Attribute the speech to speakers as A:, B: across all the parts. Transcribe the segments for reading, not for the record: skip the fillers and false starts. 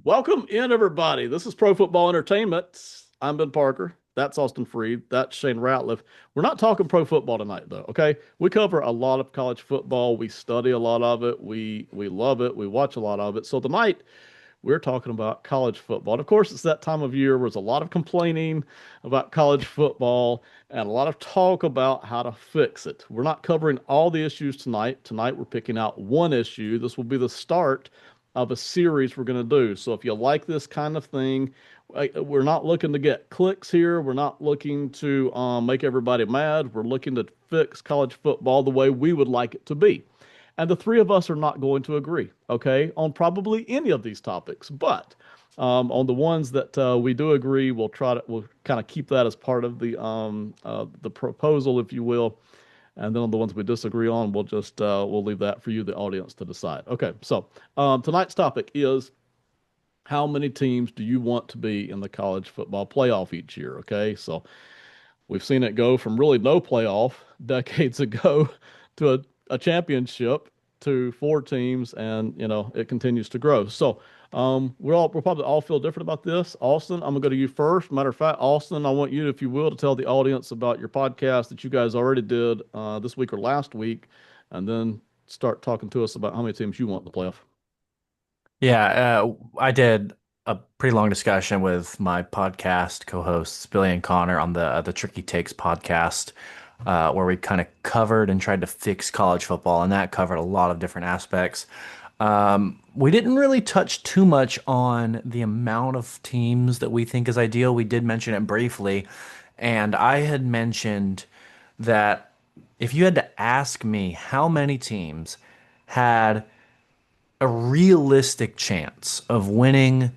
A: Welcome in, everybody. This is Pro Football Entertainment. I'm Ben Parker. That's Austin Freed. That's Shane Ratliff. We're not talking pro football tonight, though. Okay, we cover a lot of college football. We study a lot of it. We love it. We watch a lot of it. So tonight we're talking about college football. And of course, it's that time of year where there's a lot of complaining about college football and a lot of talk about how to fix it. We're not covering all the issues tonight. Tonight, we're picking out one issue. This will be the start of a series we're going to do. So if you like this kind of thing, we're not looking to get clicks here. We're not looking to make everybody mad. We're looking to fix college football the way we would like it to be. And the three of us are not going to agree, okay, on probably any of these topics. But on the ones that we do agree, we'll kind of keep that as part of the proposal, if you will. And then on the ones we disagree on, we'll leave that for you, the audience, to decide. Okay, so tonight's topic is how many teams do you want to be in the college football playoff each year? Okay, so we've seen it go from really no playoff decades ago to a championship to four teams, and it continues to grow. So we'll probably all feel different about this. Austin, I'm gonna go to you first. Matter of fact, Austin, I want you, if you will, to tell the audience about your podcast that you guys already did this week or last week, and then start talking to us about how many teams you want in the playoff.
B: I did a pretty long discussion with my podcast co-hosts Billy and Connor on the Tricky Takes podcast, where we kind of covered and tried to fix college football, and that covered a lot of different aspects. We didn't really touch too much on the amount of teams that we think is ideal. We did mention it briefly, and I had mentioned that if you had to ask me how many teams had a realistic chance of winning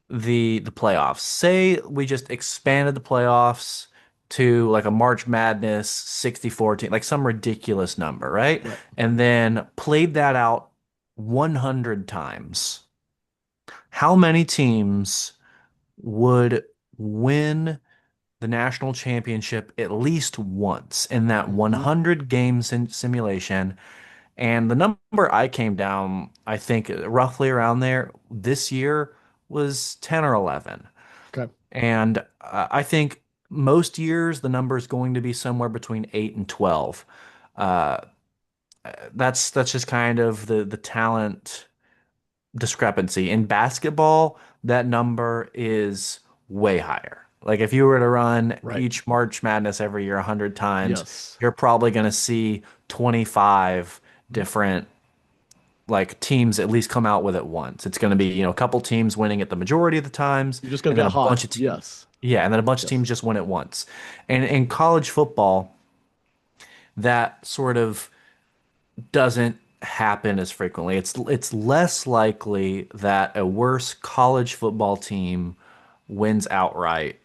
B: the playoffs. Say we just expanded the playoffs to like a March Madness 64 team, like some ridiculous number, right?
A: Right.
B: And then played that out 100 times. How many teams would win the national championship at least once in that
A: Mhm.
B: 100 game simulation? And the number I came down, I think roughly around there this year was 10 or 11.
A: Okay.
B: And I think most years the number is going to be somewhere between 8 and 12. Uh, that's just kind of the talent discrepancy. In basketball, that number is way higher. Like if you were to run
A: Right.
B: each March Madness every year 100 times,
A: Yes.
B: you're probably going to see 25 different like teams at least come out with it once. It's going to be, a couple teams winning it the majority of the times,
A: You're just gonna
B: and then
A: get
B: a
A: hot.
B: bunch of teams.
A: Yes.
B: Yeah, and then a bunch of
A: Yes.
B: teams just win it once. And in college football, that sort of doesn't happen as frequently. It's less likely that a worse college football team wins outright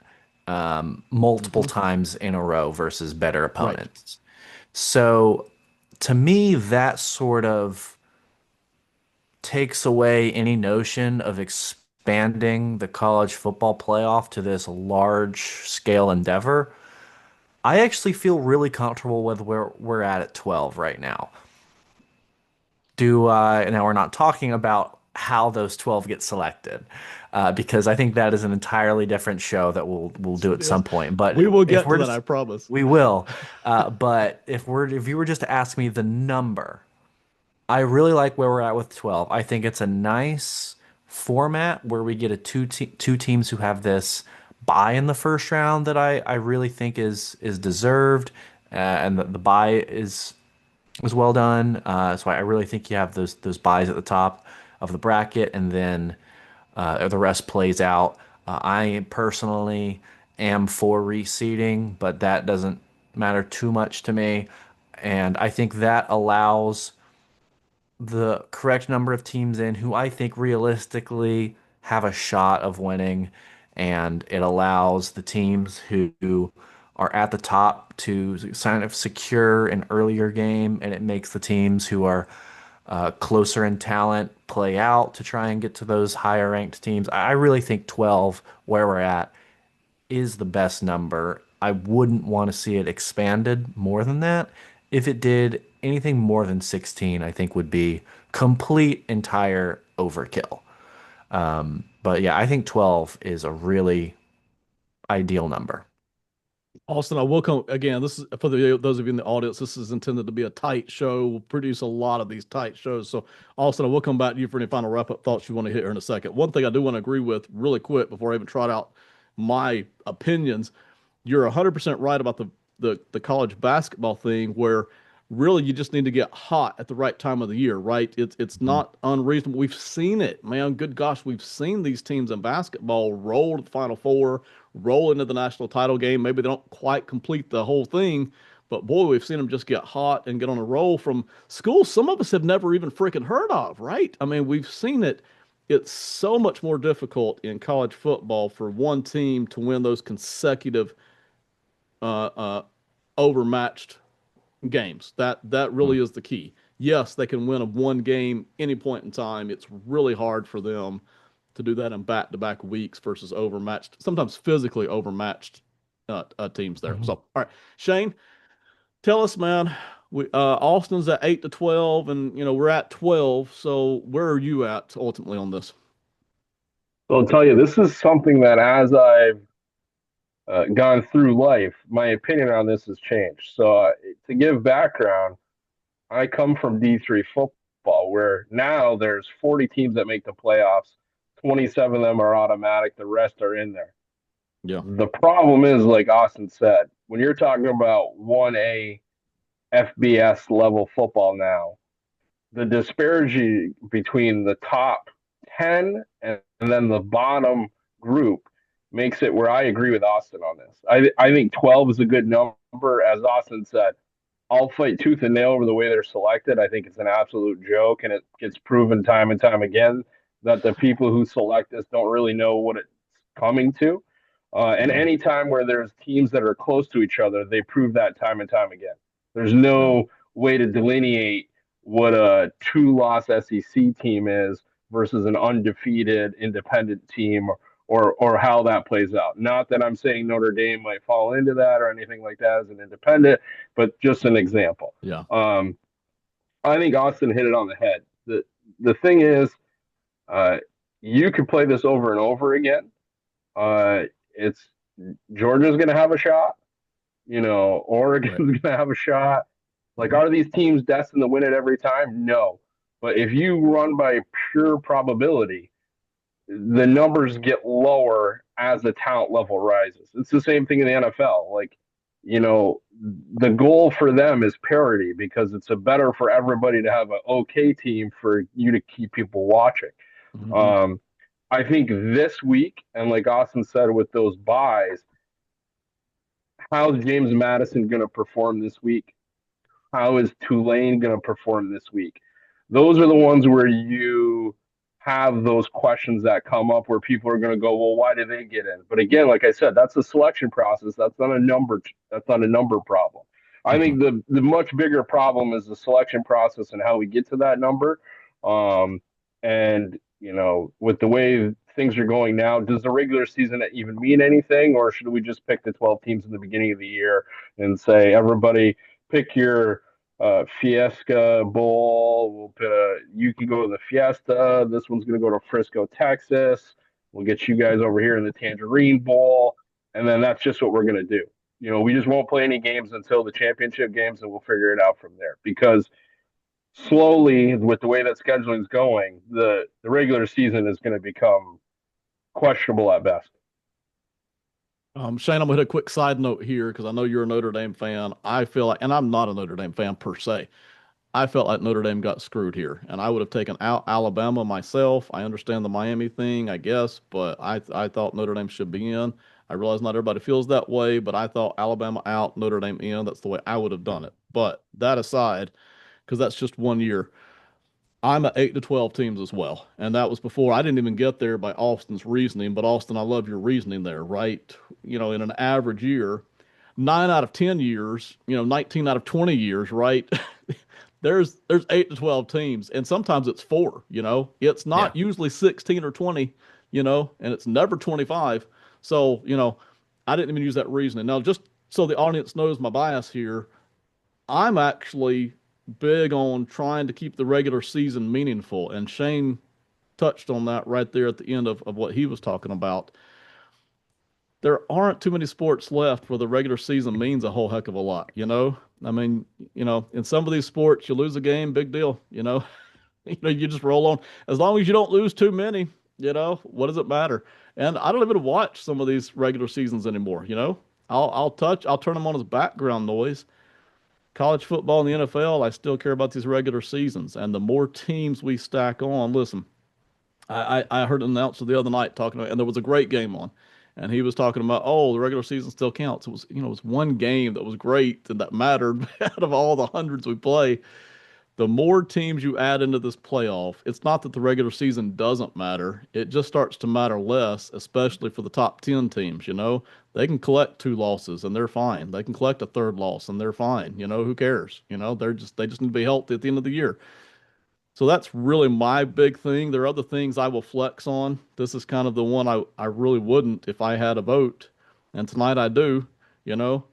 B: multiple
A: Hmm.
B: times in a row versus better
A: Right.
B: opponents. So to me, that sort of takes away any notion of expanding the college football playoff to this large scale endeavor. I actually feel really comfortable with where we're at 12 right now. Now we're not talking about how those 12 get selected, because I think that is an entirely different show that we'll do at
A: Yes.
B: some point.
A: We
B: But
A: will
B: if
A: get to
B: we're
A: that, I
B: just
A: promise.
B: we will. But if you were just to ask me the number, I really like where we're at with 12. I think it's a nice format where we get two teams who have this bye in the first round that I really think is deserved, and the bye is well done. So I really think you have those buys at the top of the bracket, and then the rest plays out. I personally am for reseeding, but that doesn't matter too much to me, and I think that allows the correct number of teams in who I think realistically have a shot of winning, and it allows the teams who are at the top to kind of secure an earlier game, and it makes the teams who are closer in talent play out to try and get to those higher ranked teams. I really think 12, where we're at, is the best number. I wouldn't want to see it expanded more than that. If it did, anything more than 16, I think would be complete, entire overkill. But yeah, I think 12 is a really ideal number.
A: Austin, I will come again. This is for those of you in the audience. This is intended to be a tight show. We'll produce a lot of these tight shows. So, Austin, I will come back to you for any final wrap up thoughts you want to hit here in a second. One thing I do want to agree with really quick before I even trot out my opinions. You're 100% right about the college basketball thing, where really you just need to get hot at the right time of the year, right? It's
B: Mhm.
A: not unreasonable. We've seen it, man. Good gosh, we've seen these teams in basketball roll to the Final Four, roll into the national title game. Maybe they don't quite complete the whole thing, but boy, we've seen them just get hot and get on a roll from schools some of us have never even freaking heard of, right? I mean, we've seen it. It's so much more difficult in college football for one team to win those consecutive uh, uh, overmatched games. That really is the key. Yes, they can win a one game any point in time. It's really hard for them to do that in back-to-back weeks versus overmatched, sometimes physically overmatched teams there. So,
B: Mhm.
A: all right, Shane, tell us, man. Austin's at 8 to 12, and we're at 12. So, where are you at ultimately on this?
C: So I'll tell you, this is something that as I've gone through life, my opinion on this has changed. So to give background, I come from D3 football, where now there's 40 teams that make the playoffs. 27 of them are automatic. The rest are in there.
A: Yeah.
C: The problem is, like Austin said, when you're talking about 1A FBS level football now, the disparity between the top 10 and then the bottom group makes it where I agree with Austin on this. I think 12 is a good number. As Austin said, I'll fight tooth and nail over the way they're selected. I think it's an absolute joke, and it gets proven time and time again that the people who select this don't really know what it's coming to. And
A: Yeah.
C: any time where there's teams that are close to each other, they prove that time and time again. There's
A: Yeah.
C: no way to delineate what a two-loss SEC team is versus an undefeated independent team, or how that plays out. Not that I'm saying Notre Dame might fall into that or anything like that as an independent, but just an example.
A: Yeah.
C: Um, I think Austin hit it on the head. The thing is, uh, you could play this over and over again. It's Georgia's going to have a shot. Oregon's
A: Right.
C: going to have a shot. Like,
A: Mhm.
C: are these teams destined to win it every time? No. But if you run by pure probability, the numbers get lower as the talent level rises. It's the same thing in the NFL. Like, the goal for them is parity because it's a better for everybody to have an okay team for you to keep people watching.
A: Mhm.
C: Um, I think this week, and like Austin said with those buys, how's James Madison going to perform this week? How is Tulane going to perform this week? Those are the ones where you have those questions that come up where people are going to go, well, why did they get in? But again, like I said, that's a selection process. That's not a number. That's not a number problem. I
A: Mhm.
C: think the much bigger problem is the selection process and how we get to that number. Um, and with the way things are going now, does the regular season even mean anything, or should we just pick the 12 teams in the beginning of the year and say everybody pick your Fiesta Bowl. You can go to the Fiesta. This one's going to go to Frisco, Texas. We'll get you guys over here in the Tangerine Bowl, and then that's just what we're going to do. We just won't play any games until the championship games, and we'll figure it out from there. Because slowly, with the way that scheduling is going, the regular season is going to become questionable at best.
A: Shane, I'm gonna hit a quick side note here because I know you're a Notre Dame fan. I feel like, and I'm not a Notre Dame fan per se. I felt like Notre Dame got screwed here, and I would have taken out Alabama myself. I understand the Miami thing, I guess, but I thought Notre Dame should be in. I realize not everybody feels that way, but I thought Alabama out, Notre Dame in. That's the way I would have done it. But that aside, because that's just one year. I'm at 8 to 12 teams as well. And that was before I didn't even get there by Austin's reasoning. But Austin, I love your reasoning there, right? In an average year, 9 out of 10 years, 19 out of 20 years, right? There's 8 to 12 teams. And sometimes it's four. It's
B: Yeah.
A: not usually 16 or 20, and it's never 25. So, I didn't even use that reasoning. Now, just so the audience knows my bias here, I'm actually big on trying to keep the regular season meaningful. And Shane, touched on that right there at the end of what he was talking about. There aren't too many sports left where the regular season means a whole heck of a lot, you know? I mean, in some of these sports, you lose a game, big deal, you know? You just roll on. As long as you don't lose too many, what does it matter? And I don't even watch some of these regular seasons anymore, you know? I'll turn them on as background noise. College football and the NFL, I still care about these regular seasons. And the more teams we stack on, listen, I heard an announcer the other night talking about, and there was a great game on, and he was talking about, oh, the regular season still counts. It was one game that was great and that mattered out of all the hundreds we play. The more teams you add into this playoff, it's not that the regular season doesn't matter. It just starts to matter less, especially for the top 10 teams, you know? They can collect two losses and they're fine. They can collect a third loss and they're fine. Who cares? They just need to be healthy at the end of the year. So that's really my big thing. There are other things I will flex on. This is kind of the one I really wouldn't if I had a vote. And tonight I do, you know,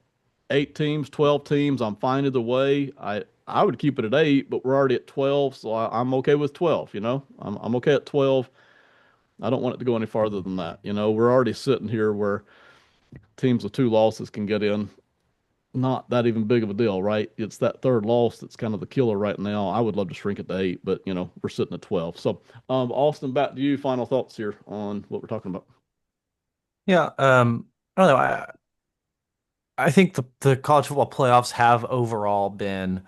A: 8 teams, 12 teams. I'm fine either way. I would keep it at 8, but we're already at 12, so I'm okay with 12, you know? I'm okay at 12. I don't want it to go any farther than that. We're already sitting here where teams with two losses can get in. Not that even big of a deal, right? It's that third loss that's kind of the killer right now. I would love to shrink it to 8, but we're sitting at 12. So, Austin, back to you. Final thoughts here on what we're talking about.
B: Yeah, I don't know. I think the college football playoffs have overall been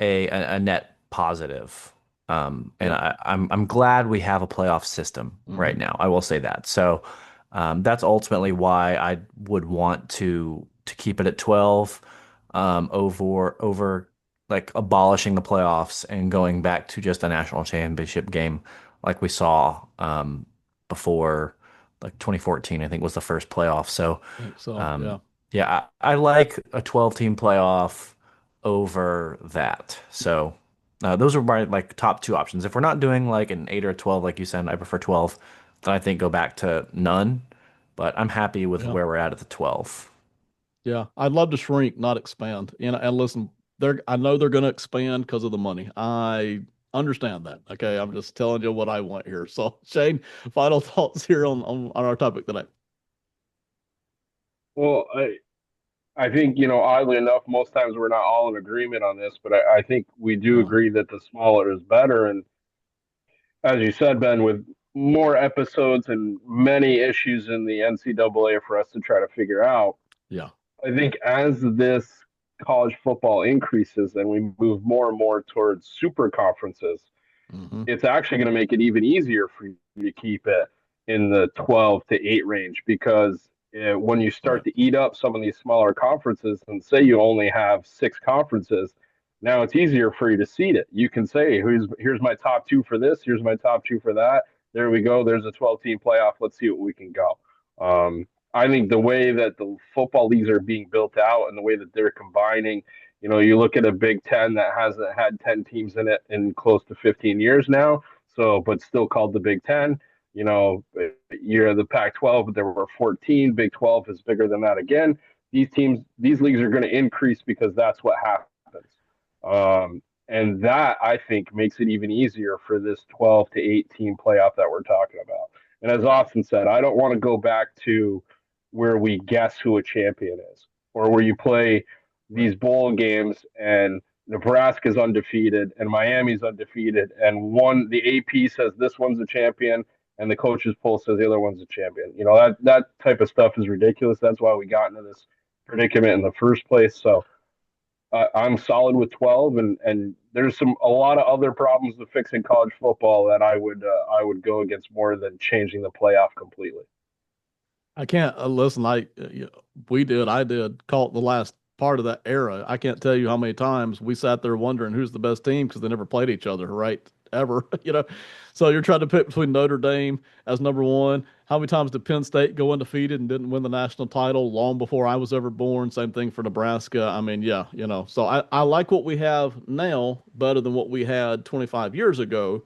B: a net positive. And
A: Yeah.
B: I'm glad we have a playoff system right
A: Hmm.
B: now. I will say that. So that's ultimately why I would want to keep it at 12 over like abolishing the playoffs and going back to just a national championship game like we saw before like 2014, I think was the first playoff. So
A: I think so.
B: um,
A: Yeah.
B: yeah, I like a 12 team playoff over that. So those are my like top two options. If we're not doing like an 8 or a 12, like you said, I prefer 12. Then I think go back to none. But I'm happy with
A: Yeah.
B: where we're at the 12.
A: Yeah. I'd love to shrink, not expand. And listen, I know they're going to expand because of the money. I understand that. Okay. I'm just telling you what I want here. So, Shane, final thoughts here on our topic today.
C: Well, I think, oddly enough, most times we're not all in agreement on this, but I think we do
A: No.
C: agree that the smaller is better. And as you said, Ben, with more episodes and many issues in the NCAA for us to try to figure out,
A: Yeah.
C: I think as this college football increases and we move more and more towards super conferences,
A: Hmm.
C: it's actually going to make it even easier for you to keep it in the 12 to 8 range because when you start
A: Right.
C: to eat up some of these smaller conferences and say you only have 6 conferences, now it's easier for you to seed it. You can say, here's my top two for this, here's my top two for that. There we go. There's a 12-team playoff. Let's see what we can go. I think the way that the football leagues are being built out and the way that they're combining, you look at a Big Ten that hasn't had 10 teams in it in close to 15 years now, so but still called the Big Ten. You're the Pac-12, but there were 14. Big 12 is bigger than that again. These leagues are going to increase because that's what happens. And that I think makes it even easier for this 12 to 18 playoff that we're talking about. And as Austin said, I don't want to go back to where we guess who a champion is or where you play
A: Right.
C: these bowl games and Nebraska's undefeated and Miami's undefeated and the AP says this one's a champion and the coaches poll says the other one's a champion. That type of stuff is ridiculous. That's why we got into this predicament in the first place. So I'm solid with 12, and there's a lot of other problems to fix in college football that I would go against more than changing the playoff completely.
A: I can't listen. I did call it the last part of that era. I can't tell you how many times we sat there wondering who's the best team because they never played each other, right? Ever, So you're trying to pick between Notre Dame as number one. How many times did Penn State go undefeated and didn't win the national title long before I was ever born? Same thing for Nebraska. I mean, yeah, So I like what we have now better than what we had 25 years ago,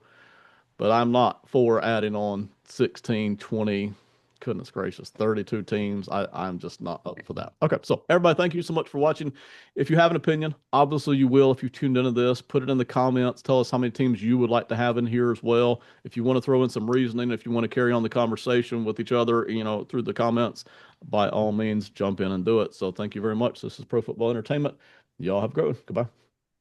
A: but I'm not for adding on 16, 20. Goodness gracious, 32 teams. I'm just not up for that. Okay, so everybody, thank you so much for watching. If you have an opinion, obviously you will if you tuned into this. Put it in the comments. Tell us how many teams you would like to have in here as well. If you want to throw in some reasoning, if you want to carry on the conversation with each other, through the comments, by all means, jump in and do it. So thank you very much. This is Pro Football Entertainment. Y'all have a great one. Goodbye.